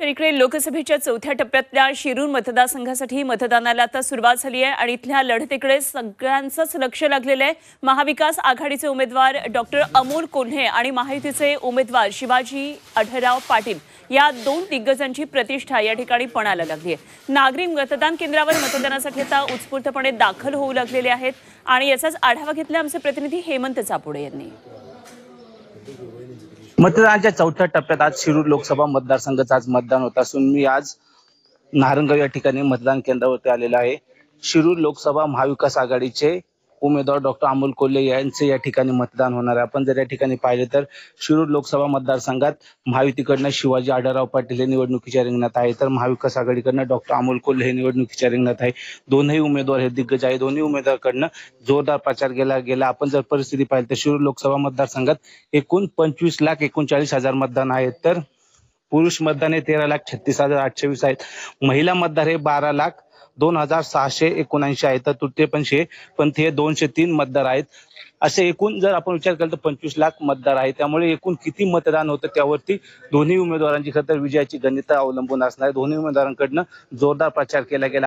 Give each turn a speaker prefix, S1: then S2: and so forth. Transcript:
S1: तर इकडे लोकसभेच्या चौथ्या टप्प्यातल्या शिरूर मतदारसंघासाठी मतदानाला आता सुरुवात झाली आहे आणि इथल्या लढतीकडे सगळ्यांचंच लक्ष लागलेलं आहे। महाविकास आघाडीचे उमेदवार डॉक्टर अमोल कोल्हे आणि महायुतीचे उमेदवार शिवाजी आढळराव पाटील या दोन दिग्गजांची प्रतिष्ठा या ठिकाणी पणाला लागली आहे। नागरिक मतदान केंद्रावर मतदानासाठी आता उत्स्फूर्तपणे दाखल होऊ लागलेले आहेत आणि याचाच आढावा घेतला आमचे प्रतिनिधी हेमंत चापोडे यांनी।
S2: मतदानाच्या चौथ्या टप्प्यात आज शिरूर लोकसभा मतदारसंघाचं आज मतदान होत असून मी आज नारंगाव या ठिकाणी मतदान केंद्रावरती आलेलो आहे। शिरूर लोकसभा महाविकास आघाडीचे उमेदवार डॉक्टर अमोल कोल्हे यांचे या ठिकाणी मतदान होणार आहे। आपण जर या ठिकाणी पाहिले तर शिरूर लोकसभा मतदारसंघात महायुतीकडनं शिवाजी आढळराव पाटील हे निवडणुकीच्या रिंगणात आहे, तर महाविकास आघाडीकडनं डॉक्टर अमोल कोल्हे हे निवडणुकीच्या रिंगणात आहे। दोन्ही उमेदवार हे दिग्गज आहे। दोन्ही उमेदवारांकडनं जोरदार प्रचार केला। आपण जर परिस्थिती पाहिली तर शिरूर लोकसभा मतदारसंघात एकूण 25,39,000 मतदान आहेत, तर पुरुष मतदान हे 13,36,820 आहेत। महिला मतदार हे 12,02,679 आहेत, तर तृतीयपंथी हे 203 मतदार आहेत। असे एकूण जर आपण विचार केला तर 25 लाख मतदार आहेत। त्यामुळे एकूण किती मतदान होतं त्यावरती दोन्ही उमेदवारांची खरं तर विजयाची गणित अवलंबून असणार आहे। दोन्ही उमेदवारांकडनं जोरदार प्रचार केला गेला।